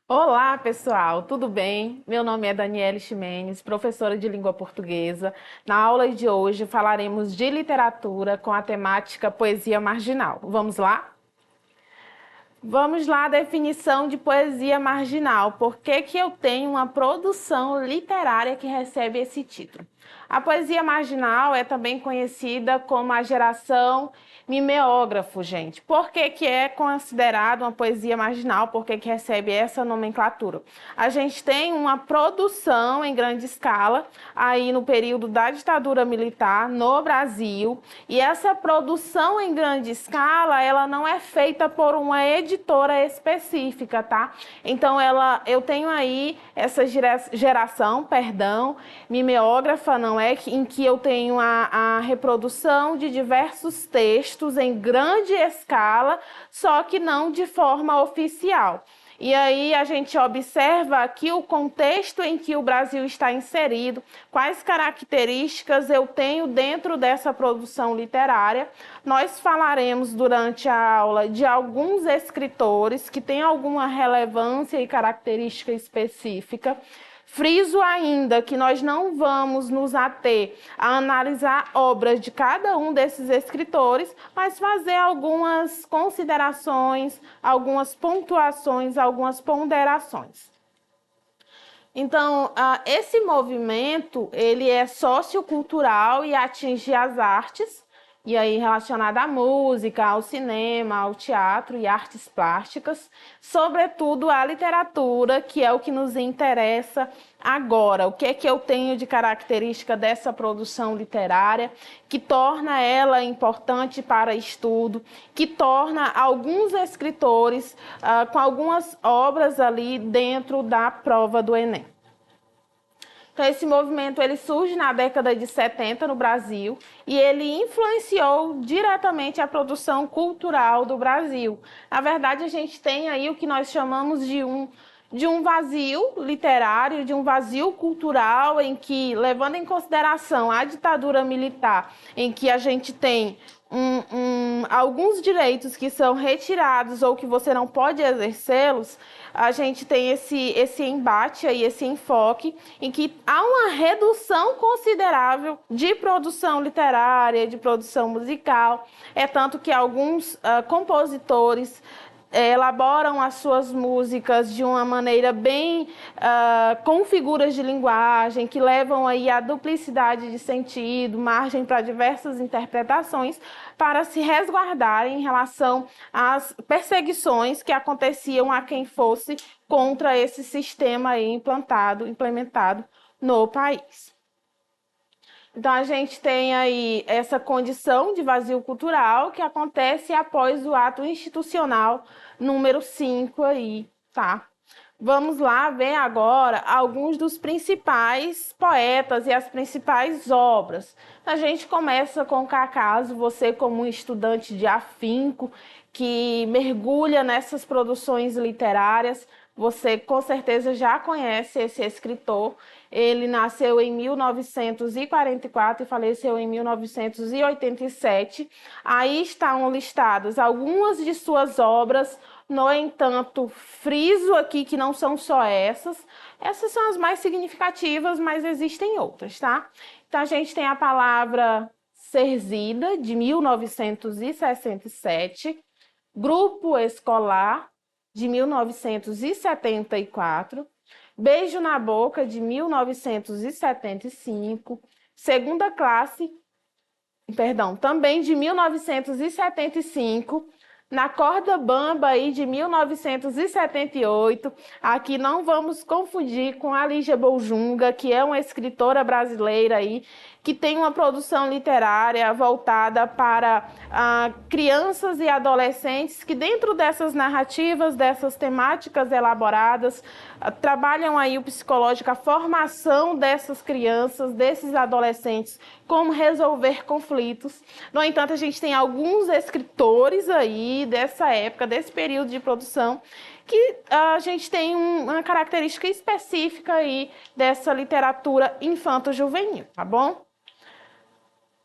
Olá, pessoal, tudo bem? Meu nome é Daniele Ximenes, professora de língua portuguesa. Na aula de hoje falaremos de literatura com a temática poesia marginal. Vamos lá? Vamos lá, a definição de poesia marginal. Por que que eu tenho uma produção literária que recebe esse título? A poesia marginal é também conhecida como a geração mimeógrafo, gente. Por que que é considerado uma poesia marginal? Por que que recebe essa nomenclatura? A gente tem uma produção em grande escala aí no período da ditadura militar no Brasil, e essa produção em grande escala, ela não é feita por uma editora específica, tá? Então eu tenho aí essa geração, mimeógrafa, não é? Em que eu tenho a reprodução de diversos textos em grande escala, só que não de forma oficial. E aí a gente observa aqui o contexto em que o Brasil está inserido, quais características eu tenho dentro dessa produção literária. Nós falaremos durante a aula de alguns escritores que têm alguma relevância e característica específica. Friso ainda que nós não vamos nos ater a analisar obras de cada um desses escritores, mas fazer algumas considerações, algumas pontuações, algumas ponderações. Então, esse movimento, ele é sociocultural e atinge as artes, e aí relacionada à música, ao cinema, ao teatro e artes plásticas, sobretudo à literatura, que é o que nos interessa agora. O que é que eu tenho de característica dessa produção literária que torna ela importante para estudo, que torna alguns escritores com algumas obras ali dentro da prova do Enem. Então, esse movimento ele surge na década de 70 no Brasil e ele influenciou diretamente a produção cultural do Brasil. Na verdade, a gente tem aí o que nós chamamos de um vazio literário, de um vazio cultural, em que, levando em consideração a ditadura militar, em que a gente tem alguns direitos que são retirados ou que você não pode exercê-los, a gente tem esse embate aí, esse enfoque, em que há uma redução considerável de produção literária, de produção musical. É tanto que alguns compositores elaboram as suas músicas de uma maneira bem com figuras de linguagem que levam aí a duplicidade de sentido, margem para diversas interpretações, para se resguardar em relação às perseguições que aconteciam a quem fosse contra esse sistema aí implementado no país. Então, a gente tem aí essa condição de vazio cultural que acontece após o ato institucional número 5 aí, tá? Vamos lá ver agora alguns dos principais poetas e as principais obras. A gente começa com Cacaso, você como um estudante de afinco que mergulha nessas produções literárias, você com certeza já conhece esse escritor. Ele nasceu em 1944 e faleceu em 1987. Aí estão listadas algumas de suas obras. No entanto, friso aqui que não são só essas. Essas são as mais significativas, mas existem outras, tá? Então, a gente tem a palavra Serzida, de 1967. Grupo Escolar, de 1974. Beijo na Boca, de 1975. Segunda Classe, perdão, também de 1975. Na Corda Bamba, aí, de 1978. Aqui não vamos confundir com a Lígia Boljunga, que é uma escritora brasileira aí, que tem uma produção literária voltada para crianças e adolescentes, que dentro dessas narrativas, dessas temáticas elaboradas, trabalham aí o psicológico, a formação dessas crianças, desses adolescentes, como resolver conflitos. No entanto, a gente tem alguns escritores aí dessa época, desse período de produção, que a gente tem uma característica específica aí dessa literatura infanto-juvenil, tá bom?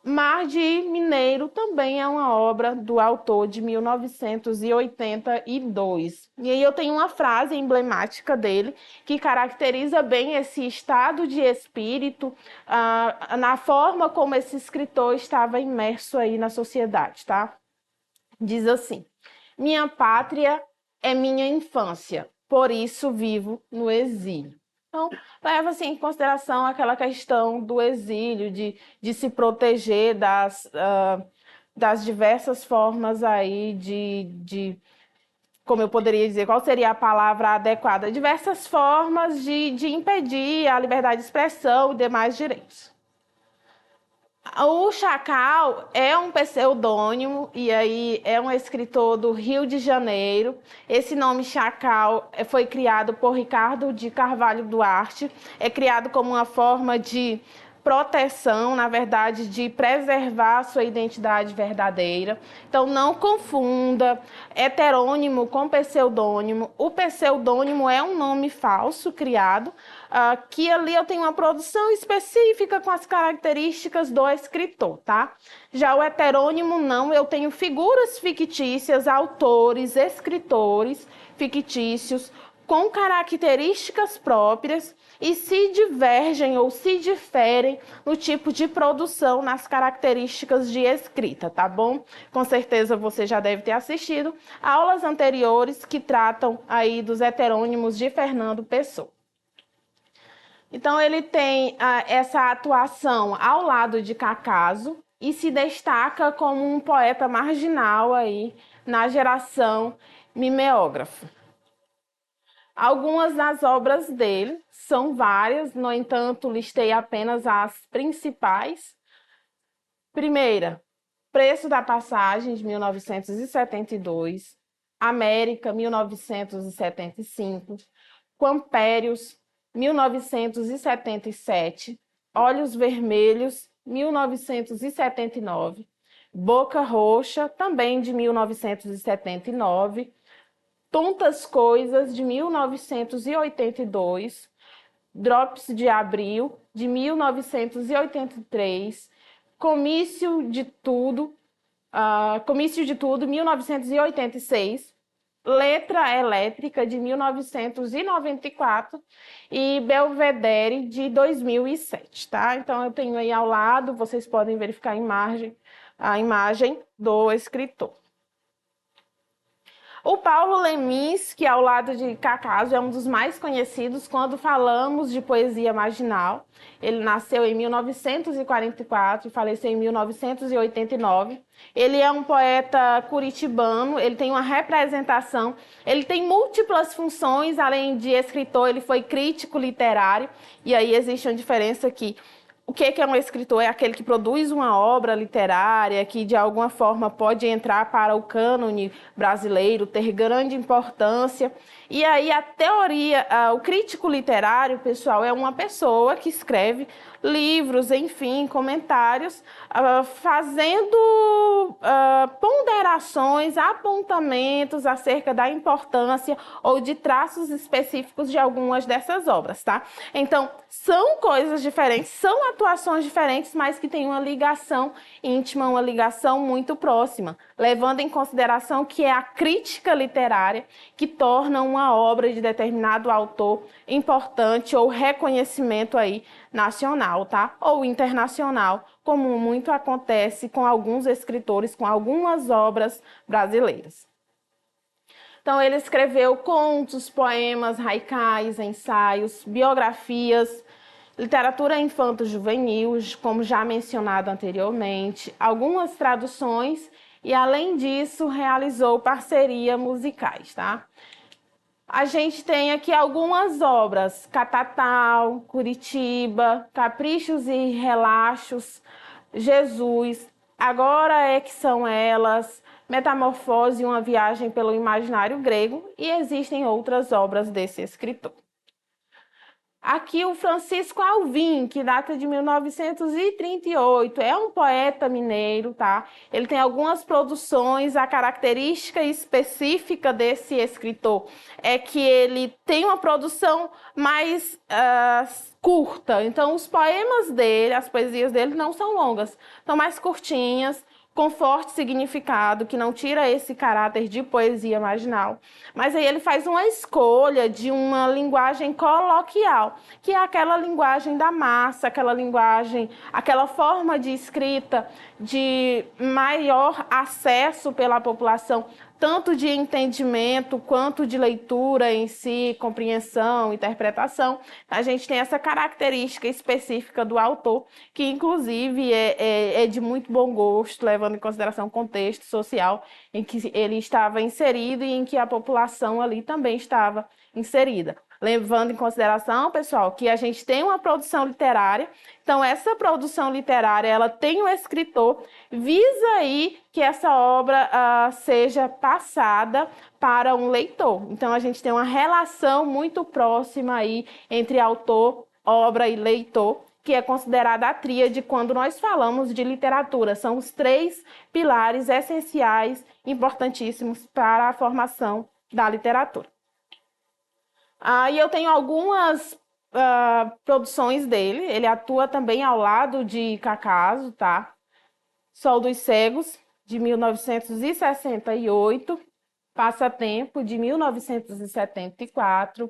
Mar de Mineiro também é uma obra do autor de 1982. E aí eu tenho uma frase emblemática dele que caracteriza bem esse estado de espírito, na forma como esse escritor estava imerso aí na sociedade, tá? Diz assim: minha pátria é minha infância, por isso vivo no exílio. Então, leva-se em consideração aquela questão do exílio, de se proteger das diversas formas aí como eu poderia dizer, qual seria a palavra adequada? Diversas formas de impedir a liberdade de expressão e demais direitos. O Chacal é um pseudônimo e aí é um escritor do Rio de Janeiro. Esse nome Chacal foi criado por Ricardo de Carvalho Duarte. É criado como uma forma de proteção, na verdade, de preservar a sua identidade verdadeira. Então, não confunda heterônimo com pseudônimo. O pseudônimo é um nome falso criado, que ali eu tenho uma produção específica com as características do escritor, tá? Já o heterônimo não, eu tenho figuras fictícias, autores, escritores fictícios, com características próprias e se divergem ou se diferem no tipo de produção, nas características de escrita, tá bom? Com certeza você já deve ter assistido aulas anteriores que tratam aí dos heterônimos de Fernando Pessoa. Então ele tem essa atuação ao lado de Cacaso e se destaca como um poeta marginal aí na geração mimeógrafa. Algumas das obras dele são várias, no entanto, listei apenas as principais. Primeira, Preço da Passagem, de 1972, América, 1975, Quampérios, 1977, Olhos Vermelhos, 1979, Boca Roxa, também de 1979, Tontas Coisas, de 1982, Drops de Abril, de 1983, Comício de Tudo, 1986, Letra Elétrica, de 1994 e Belvedere, de 2007, tá? Então, eu tenho aí ao lado, vocês podem verificar a imagem do escritor. O Paulo Leminski, ao lado de Cacaso, é um dos mais conhecidos quando falamos de poesia marginal. Ele nasceu em 1944 e faleceu em 1989. Ele é um poeta curitibano, ele tem uma representação, ele tem múltiplas funções, além de escritor, ele foi crítico literário, e aí existe uma diferença aqui. O que é um escritor? É aquele que produz uma obra literária que, de alguma forma, pode entrar para o cânone brasileiro, ter grande importância. E aí a teoria, o crítico literário, pessoal, é uma pessoa que escreve livros, enfim, comentários, fazendo ponderações, apontamentos acerca da importância ou de traços específicos de algumas dessas obras, tá? Então, são coisas diferentes, são atuações diferentes, mas que têm uma ligação íntima, uma ligação muito próxima, levando em consideração que é a crítica literária que torna uma obra de determinado autor importante ou reconhecimento aí nacional, tá? Ou internacional, como muito acontece com alguns escritores, com algumas obras brasileiras. Então, ele escreveu contos, poemas, haikais, ensaios, biografias, literatura infanto-juvenil, como já mencionado anteriormente, algumas traduções e, além disso, realizou parcerias musicais, tá? A gente tem aqui algumas obras: Catatal, Curitiba, Caprichos e Relaxos, Jesus, Agora é que são elas, Metamorfose e uma viagem pelo imaginário grego, e existem outras obras desse escritor. Aqui o Francisco Alvim, que data de 1938, é um poeta mineiro, tá? Ele tem algumas produções, a característica específica desse escritor é que ele tem uma produção mais curta. Então, os poemas dele, as poesias dele não são longas, são mais curtinhas, com forte significado, que não tira esse caráter de poesia marginal. Mas aí ele faz uma escolha de uma linguagem coloquial, que é aquela linguagem da massa, aquela linguagem, aquela forma de escrita de maior acesso pela população, tanto de entendimento quanto de leitura em si, compreensão, interpretação. A gente tem essa característica específica do autor, que inclusive é de muito bom gosto, levando em consideração o contexto social em que ele estava inserido e em que a população ali também estava inserida. Levando em consideração, pessoal, que a gente tem uma produção literária, então essa produção literária, ela tem um escritor, visa aí que essa obra seja passada para um leitor. Então a gente tem uma relação muito próxima aí entre autor, obra e leitor, que é considerada a tríade quando nós falamos de literatura. São os três pilares essenciais, importantíssimos para a formação da literatura. E eu tenho algumas produções dele. Ele atua também ao lado de Cacaso, tá? Sol dos Cegos, de 1968. Passatempo, de 1974.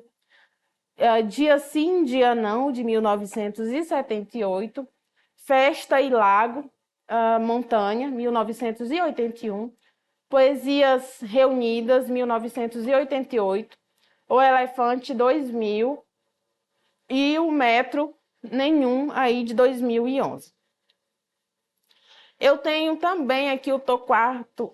Dia Sim, Dia Não, de 1978. Festa e Lago, Montanha, 1981. Poesias Reunidas, 1988. O Elefante, 2000. E o Metro Nenhum, aí de 2011. Eu tenho também aqui o Torquato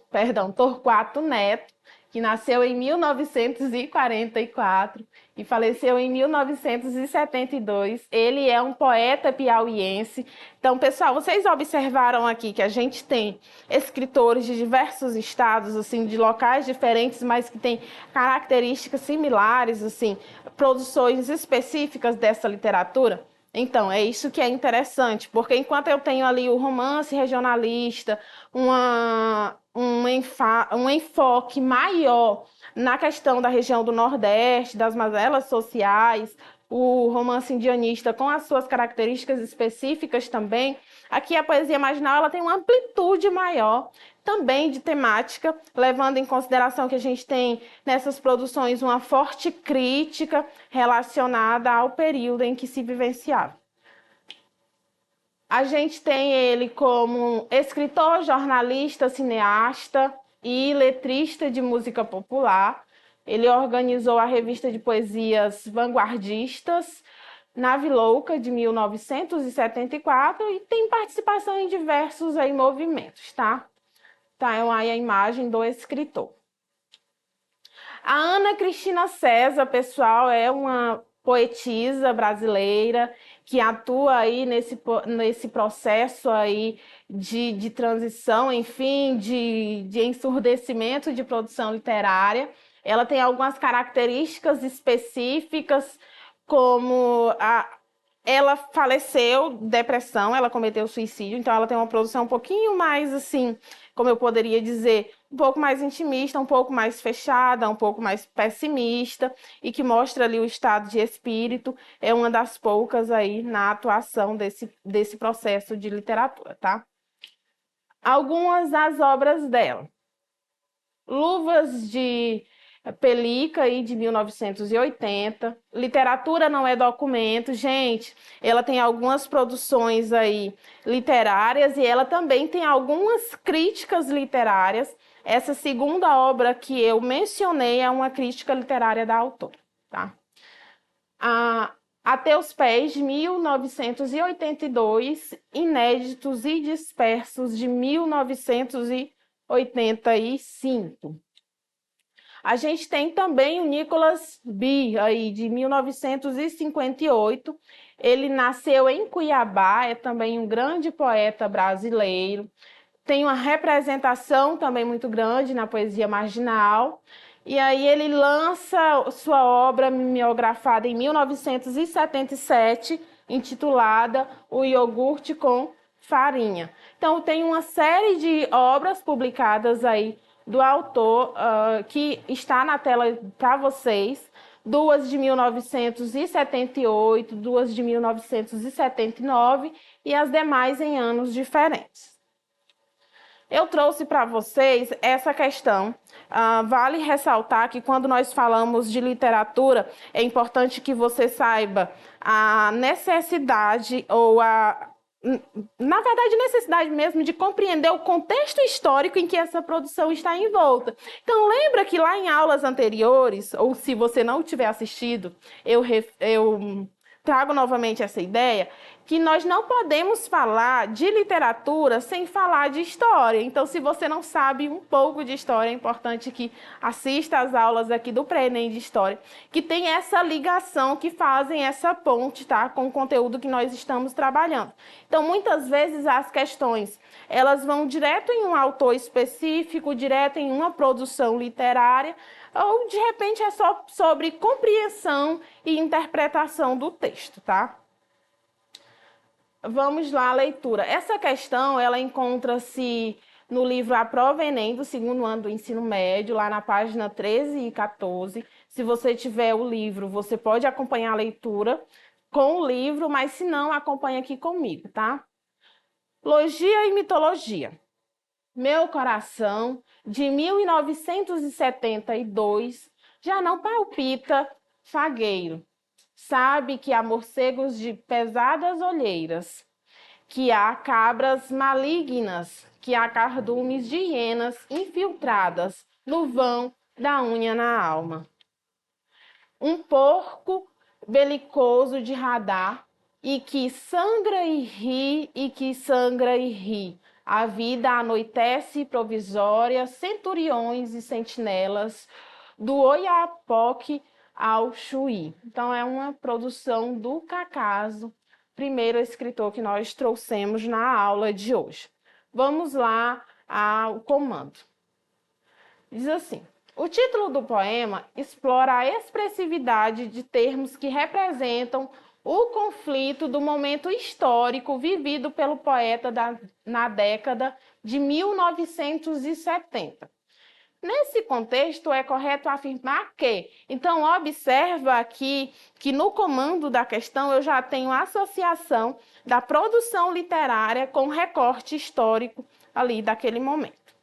Neto, que nasceu em 1944 e faleceu em 1972. Ele é um poeta piauiense. Então, pessoal, vocês observaram aqui que a gente tem escritores de diversos estados, assim, de locais diferentes, mas que têm características similares, assim, produções específicas dessa literatura? Então, é isso que é interessante, porque enquanto eu tenho ali o romance regionalista, um enfoque maior na questão da região do Nordeste, das mazelas sociais, o romance indianista com as suas características específicas também, aqui a poesia marginal ela tem uma amplitude maior também de temática, levando em consideração que a gente tem nessas produções uma forte crítica relacionada ao período em que se vivenciava. A gente tem ele como escritor, jornalista, cineasta e letrista de música popular. Ele organizou a revista de poesias vanguardistas Nave Louca, de 1974, e tem participação em diversos aí, movimentos, tá? Tá aí a imagem do escritor. A Ana Cristina César, pessoal, é uma poetisa brasileira que atua aí nesse processo aí de transição, enfim, de ensurdecimento de produção literária. Ela tem algumas características específicas, como ela faleceu de depressão, ela cometeu suicídio, então ela tem uma produção um pouquinho mais, assim, como eu poderia dizer, um pouco mais intimista, um pouco mais fechada, um pouco mais pessimista, e que mostra ali o estado de espírito, é uma das poucas aí na atuação desse processo de literatura, tá? Algumas das obras dela. Luvas de Pelica, aí, de 1980. Literatura Não é Documento. Gente, ela tem algumas produções aí literárias e ela também tem algumas críticas literárias. Essa segunda obra que eu mencionei é uma crítica literária da autora, tá? A Teus Pés, de 1982. Inéditos e Dispersos, de 1985. A gente tem também o Nicolas B, aí, de 1958. Ele nasceu em Cuiabá, é também um grande poeta brasileiro. Tem uma representação também muito grande na poesia marginal. E aí ele lança sua obra mimeografada em 1977, intitulada O Iogurte com Farinha. Então tem uma série de obras publicadas aí do autor que está na tela para vocês, duas de 1978, duas de 1979 e as demais em anos diferentes. Eu trouxe para vocês essa questão. Vale ressaltar que quando nós falamos de literatura, é importante que você saiba a necessidade ou na verdade, necessidade mesmo de compreender o contexto histórico em que essa produção está envolta. Então, lembra que lá em aulas anteriores, ou se você não tiver assistido, eu trago novamente essa ideia, que nós não podemos falar de literatura sem falar de história. Então, se você não sabe um pouco de história, é importante que assista às aulas aqui do Pré-ENEM de História, que tem essa ligação, que fazem essa ponte, tá, com o conteúdo que nós estamos trabalhando. Então, muitas vezes as questões, elas vão direto em um autor específico, direto em uma produção literária, ou de repente é só sobre compreensão e interpretação do texto, tá? Vamos lá, a leitura. Essa questão, ela encontra-se no livro A Prova Enem, do segundo ano do ensino médio, lá na página 13 e 14. Se você tiver o livro, você pode acompanhar a leitura com o livro, mas se não, acompanha aqui comigo, tá? Logia e mitologia. Meu coração, de 1972, já não palpita fagueiro. Sabe que há morcegos de pesadas olheiras, que há cabras malignas, que há cardumes de hienas infiltradas no vão da unha na alma. Um porco belicoso de radar, e que sangra e ri, e que sangra e ri. A vida anoitece provisória, centuriões e sentinelas, do Oiapoque ao Chuí. Então, é uma produção do Cacaso, primeiro escritor que nós trouxemos na aula de hoje. Vamos lá ao comando. Diz assim: o título do poema explora a expressividade de termos que representam o conflito do momento histórico vivido pelo poeta na década de 1970. Nesse contexto, é correto afirmar que, então, observa aqui que no comando da questão eu já tenho a associação da produção literária com o recorte histórico ali daquele momento.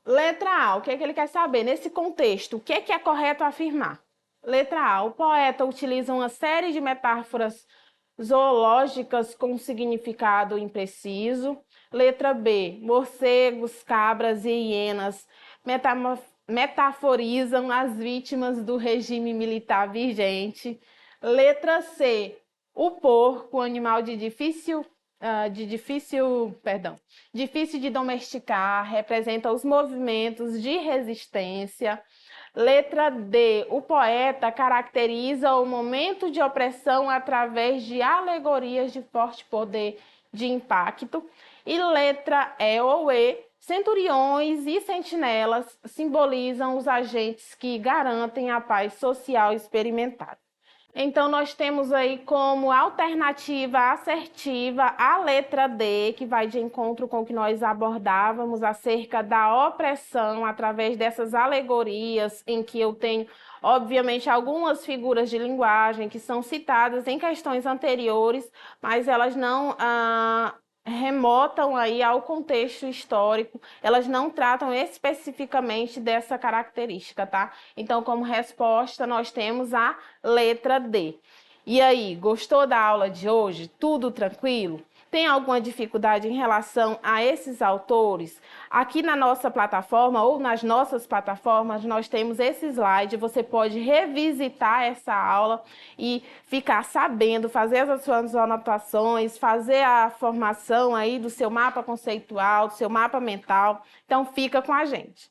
Letra A, o que é que ele quer saber? Nesse contexto, o que é correto afirmar? Letra A, o poeta utiliza uma série de metáforas zoológicas com significado impreciso. Letra B, morcegos, cabras e hienas metaforizam as vítimas do regime militar vigente. Letra C, o porco, animal difícil de domesticar, representa os movimentos de resistência. Letra D, o poeta caracteriza o momento de opressão através de alegorias de forte poder de impacto. E letra E ou E, centuriões e sentinelas simbolizam os agentes que garantem a paz social experimentada. Então, nós temos aí como alternativa assertiva a letra D, que vai de encontro com o que nós abordávamos acerca da opressão através dessas alegorias, em que eu tenho, obviamente, algumas figuras de linguagem que são citadas em questões anteriores, mas elas não remotam aí ao contexto histórico, elas não tratam especificamente dessa característica, tá? Então, como resposta, nós temos a letra D. E aí, gostou da aula de hoje? Tudo tranquilo? Tem alguma dificuldade em relação a esses autores? Aqui na nossa plataforma ou nas nossas plataformas, nós temos esse slide. Você pode revisitar essa aula e ficar sabendo, fazer as suas anotações, fazer a formação aí do seu mapa conceitual, do seu mapa mental. Então, fica com a gente.